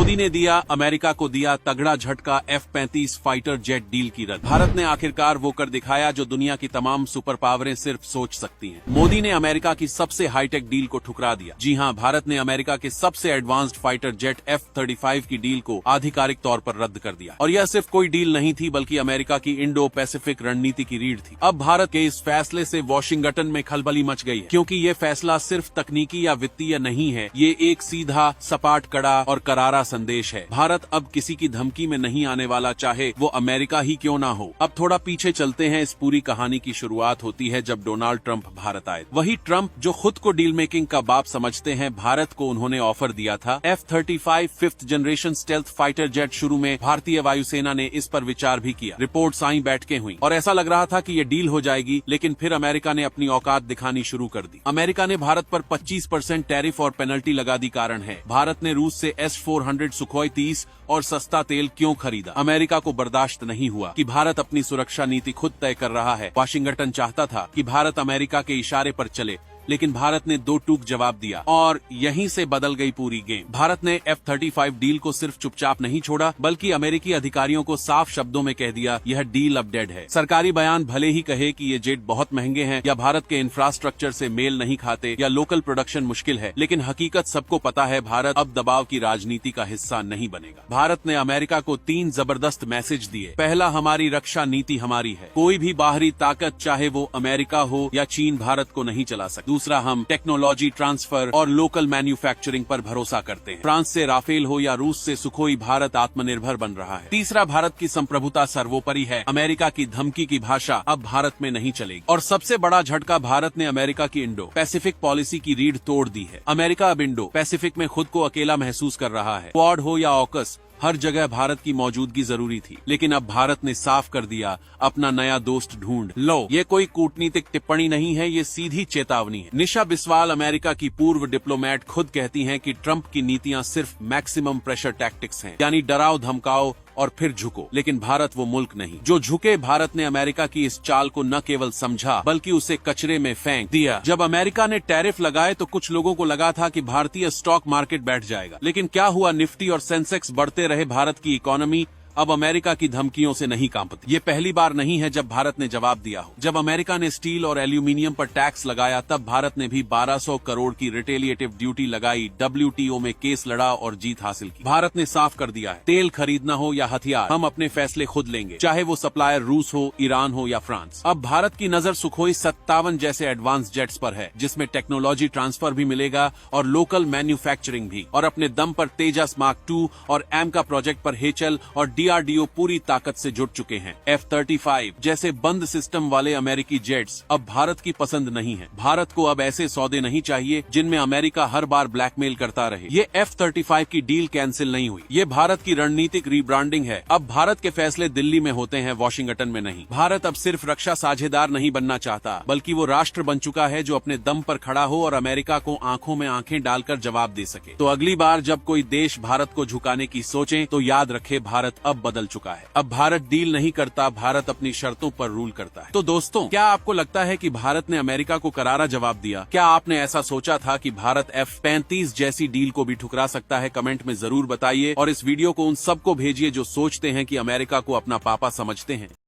मोदी ने दिया, अमेरिका को दिया तगड़ा झटका, F-35 फाइटर जेट डील की रद्द। भारत ने आखिरकार वो कर दिखाया जो दुनिया की तमाम सुपर पावरें सिर्फ सोच सकती हैं। मोदी ने अमेरिका की सबसे हाईटेक डील को ठुकरा दिया। जी हां, भारत ने अमेरिका के सबसे एडवांस्ड फाइटर जेट F-35 की डील को आधिकारिक तौर पर रद्द कर दिया। और यह सिर्फ कोई डील नहीं थी, बल्कि अमेरिका की इंडो पैसिफिक रणनीति की रीढ़ थी। अब भारत के इस फैसले से वॉशिंगटन में खलबली मच गई है, क्योंकि ये फैसला सिर्फ तकनीकी या वित्तीय नहीं है, ये एक सीधा, सपाट, कड़ा और करारा संदेश है। भारत अब किसी की धमकी में नहीं आने वाला, चाहे वो अमेरिका ही क्यों ना हो। अब थोड़ा पीछे चलते हैं। इस पूरी कहानी की शुरुआत होती है जब डोनाल्ड ट्रंप भारत आए। वही ट्रंप जो खुद को डील मेकिंग का बाप समझते हैं, भारत को उन्होंने ऑफर दिया था F-35 5th generation stealth fighter jet. शुरू में भारतीय वायुसेना ने इस पर विचार भी किया, रिपोर्ट्स आई, बैठकें हुई और ऐसा लग रहा था कि ये डील हो जाएगी। लेकिन फिर अमेरिका ने अपनी औकात दिखानी शुरू कर दी। अमेरिका ने भारत पर 25% टैरिफ और पेनल्टी लगा दी। कारण है, भारत ने रूस से S-400 सुखोई 30 और सस्ता तेल क्यों खरीदा। अमेरिका को बर्दाश्त नहीं हुआ कि भारत अपनी सुरक्षा नीति खुद तय कर रहा है। वाशिंगटन चाहता था कि भारत अमेरिका के इशारे पर चले, लेकिन भारत ने दो टूक जवाब दिया और यहीं से बदल गई पूरी गेम। भारत ने F-35 डील को सिर्फ चुपचाप नहीं छोड़ा, बल्कि अमेरिकी अधिकारियों को साफ शब्दों में कह दिया, यह डील अब डेड है। सरकारी बयान भले ही कहे कि ये जेट बहुत महंगे हैं, या भारत के इंफ्रास्ट्रक्चर से मेल नहीं खाते, या लोकल प्रोडक्शन मुश्किल है, लेकिन हकीकत सबको पता है, भारत अब दबाव की राजनीति का हिस्सा नहीं बनेगा। भारत ने अमेरिका को 3 जबरदस्त मैसेज दिए। पहला, हमारी रक्षा नीति हमारी है, कोई भी बाहरी ताकत, चाहे वो अमेरिका हो या चीन, भारत को नहीं चला सकती। दूसरा, हम टेक्नोलॉजी ट्रांसफर और लोकल मैन्युफैक्चरिंग पर भरोसा करते हैं। फ्रांस से राफेल हो या रूस से सुखोई, भारत आत्मनिर्भर बन रहा है। तीसरा, भारत की संप्रभुता सर्वोपरि है, अमेरिका की धमकी की भाषा अब भारत में नहीं चलेगी। और सबसे बड़ा झटका, भारत ने अमेरिका की इंडो पैसिफिक पॉलिसी की रीढ़ तोड़ दी है। अमेरिका अब इंडो पैसिफिक में खुद को अकेला महसूस कर रहा है। क्वाड हो या ऑकस, हर जगह भारत की मौजूदगी जरूरी थी। लेकिन अब भारत ने साफ कर दिया, अपना नया दोस्त ढूंढ लो। ये कोई कूटनीतिक टिप्पणी नहीं है, ये सीधी चेतावनी है। निशा बिस्वाल, अमेरिका की पूर्व डिप्लोमेट, खुद कहती हैं कि ट्रंप की नीतियां सिर्फ मैक्सिमम प्रेशर टैक्टिक्स हैं, यानी डराओ धमकाओ और फिर झुको। लेकिन भारत वो मुल्क नहीं जो झुके। भारत ने अमेरिका की इस चाल को न केवल समझा, बल्कि उसे कचरे में फेंक दिया। जब अमेरिका ने टैरिफ लगाए तो कुछ लोगों को लगा था कि भारतीय स्टॉक मार्केट बैठ जाएगा, लेकिन क्या हुआ, निफ्टी और सेंसेक्स बढ़ते रहे। भारत की इकोनॉमी अब अमेरिका की धमकियों से नहीं कांपती। ये पहली बार नहीं है जब भारत ने जवाब दिया हो। जब अमेरिका ने स्टील और एल्यूमिनियम पर टैक्स लगाया, तब भारत ने भी 1200 करोड़ की रिटेलिएटिव ड्यूटी लगाई, WTO में केस लड़ा और जीत हासिल की। भारत ने साफ कर दिया है, तेल खरीदना हो या हथियार, हम अपने फैसले खुद लेंगे, चाहे वो सप्लायर रूस हो, ईरान हो या फ्रांस। अब भारत की नजर सुखोई 57 जैसे एडवांस जेट्स पर है, जिसमें टेक्नोलॉजी ट्रांसफर भी मिलेगा और लोकल मैन्युफैक्चरिंग भी। और अपने दम पर तेजस मार्क 2 और एमका प्रोजेक्ट पर हेचल और DRDO पूरी ताकत से जुट चुके हैं। F-35 जैसे बंद सिस्टम वाले अमेरिकी जेट्स अब भारत की पसंद नहीं है। भारत को अब ऐसे सौदे नहीं चाहिए जिनमें अमेरिका हर बार ब्लैकमेल करता रहे। ये F-35 की डील कैंसिल नहीं हुई, ये भारत की रणनीतिक रीब्रांडिंग है। अब भारत के फैसले दिल्ली में होते हैं, वॉशिंगटन में नहीं। भारत अब सिर्फ रक्षा साझेदार नहीं बनना चाहता, बल्कि वो राष्ट्र बन चुका है जो अपने दम पर खड़ा हो और अमेरिका को आंखों में आंखें डालकर जवाब दे सके। तो अगली बार जब कोई देश भारत को झुकाने की सोचे, तो याद रखे, भारत अब बदल चुका है। अब भारत डील नहीं करता, भारत अपनी शर्तों पर रूल करता है। तो दोस्तों, क्या आपको लगता है कि भारत ने अमेरिका को करारा जवाब दिया? क्या आपने ऐसा सोचा था कि भारत F-35 जैसी डील को भी ठुकरा सकता है? कमेंट में जरूर बताइए और इस वीडियो को उन सबको भेजिए जो सोचते हैं कि अमेरिका को अपना पापा समझते हैं।